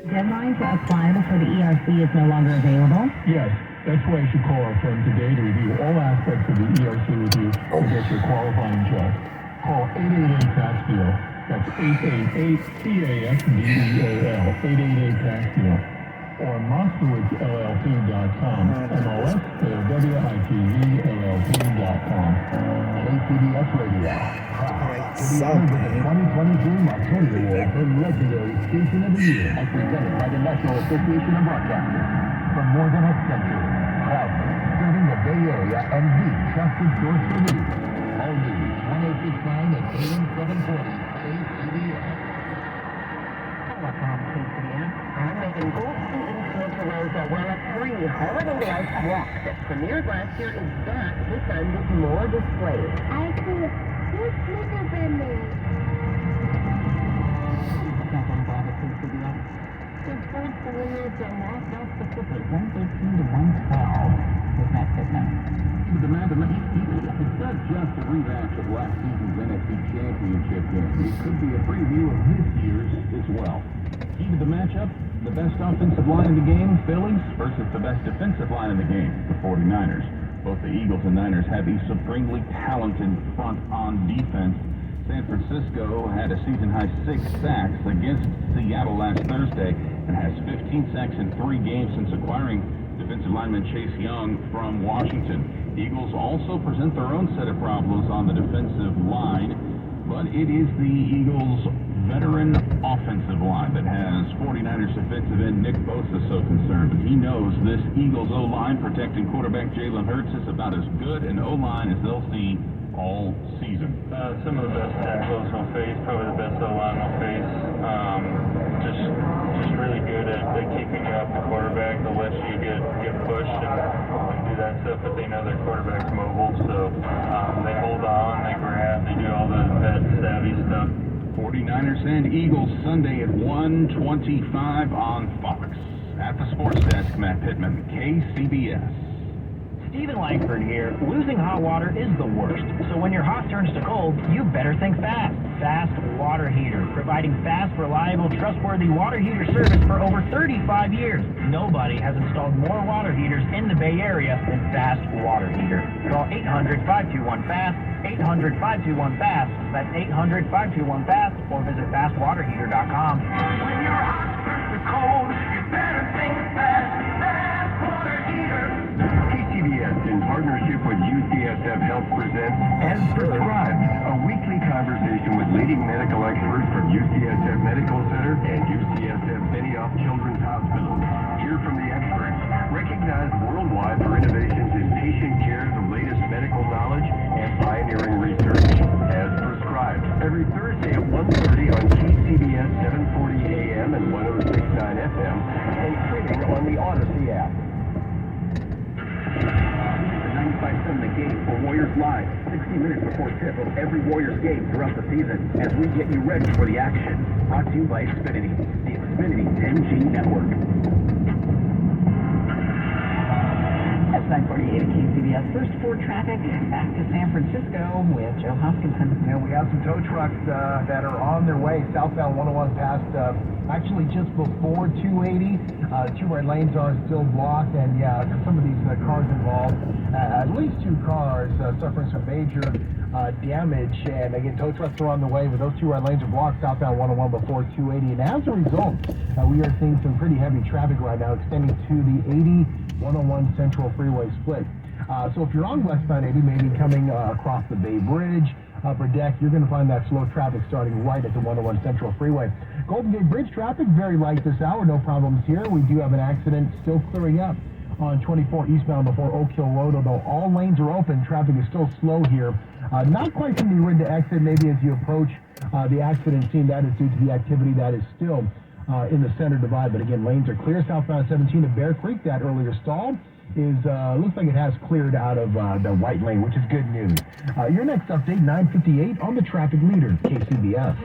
Deadline to apply before the ERC is no longer available? Yes. That's why you should call our firm today to review all aspects of the ERC with you to get your qualifying job. Call 888-TAX-DEAL. That's 888-TAX-DEAL. 888-TAX-DEAL. Or MoskowitzLLC.com. MOSKOWITZLLC.com. KCBS Radio. To be honored with the 2023 Marconi Award for Legendary Station of the Year, as presented by the National Association of Broadcasters. For more than a century, proudly serving the Bay Area and the trusted source for news. All news, 1069 and AM 740, KCBS. Telecom KCBS. I'm Megan Goldstein in Santa Rosa, where a free Holiday Life walk that premiered last year is back, this time with more displays. I see who's little than me. The first 4 years are marked out Pacific, 113 to 112. With Matt Pittman. With the it's not just a rematch of last season's NFC Championship game. It could be a preview of this year's as well. Key to the matchup, the best offensive line in the game, Phillies, versus the best defensive line in the game, the 49ers. Both the Eagles and Niners have a supremely talented front on defense. San Francisco had a season-high 6 sacks against Seattle last Thursday and has 15 sacks in 3 games since acquiring defensive lineman Chase Young from Washington. Eagles also present their own set of problems on the defensive line, but it is the Eagles' veteran offensive line that has 49ers defensive end Nick Bosa so concerned. But he knows this Eagles O-line protecting quarterback Jalen Hurts is about as good an O-line as they'll see all season. Some of the best tackles we'll face, probably the best O-line we'll face. Just really good at keeping you off the quarterback. They'll let you get pushed and do that stuff, but they know their quarterback's mobile, so they hold on, they grab, they do all that savvy stuff. 49ers and Eagles Sunday at 1:25 on Fox. At the sports desk, Matt Pittman, KCBS. Stephen Langford here. Losing hot water is the worst. So when your hot turns to cold, you better think fast. Fast Water Heater, providing fast, reliable, trustworthy water heater service for over 35 years. Nobody has installed more water heaters in the Bay Area than Fast Water Heater. Call 800-521-FAST, 800-521-FAST. That's 800-521-FAST, or visit fastwaterheater.com. When your hot turns to cold, you better think fast. Fast Water Heater. KCBS, in partnership with UCSF Health, presents As Prescribed, a weekly conversation with leading medical experts from UCSF Medical Center and UCSF Benioff Children's Hospital. Hear from the experts, recognized worldwide for innovations in patient care, the latest medical knowledge, and pioneering research. As Prescribed, every Thursday at 1:30 on KCBS 740 AM and 106.9 FM, and streaming on the Odyssey app. 95.7 The Game for Warriors Live, 60 minutes before tip of every Warriors game throughout the season as we get you ready for the action. Brought to you by Xfinity, the Xfinity 10G network. That's 948 at KCBS. First for traffic, back to San Francisco with Joe Hoskinson. Yeah, we have some tow trucks that are on their way southbound 101 past, actually just before 280. 2 right lanes are still blocked, and yeah, there's some of these cars involved. At least 2 cars suffering some major damage, and again, tow trucks are on the way, but those 2 right lanes are blocked southbound 101 before 280. And as a result, we are seeing some pretty heavy traffic right now extending to the 80-101 Central Freeway split. So if you're on westbound 80, maybe coming across the Bay Bridge, upper deck, you're going to find that slow traffic starting right at the 101 Central Freeway. Golden Gate Bridge traffic, very light this hour, no problems here. We do have an accident still clearing up on 24 eastbound before Oak Hill Road, although all lanes are open. Traffic is still slow here. Not quite from the Rinda exit, maybe as you approach the accident scene. That is due to the activity that is still in the center divide. But again, lanes are clear. Southbound 17 to Bear Creek, that earlier stall is looks like it has cleared out of the right lane, which is good news. Your next update, 9:58 on the traffic leader, KCBS.